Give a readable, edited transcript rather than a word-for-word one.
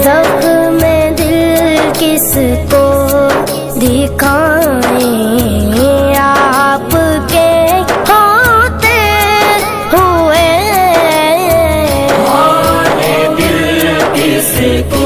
जख्म दिल किसको दिखाएं, आपके होते हुए हाल दिल किसको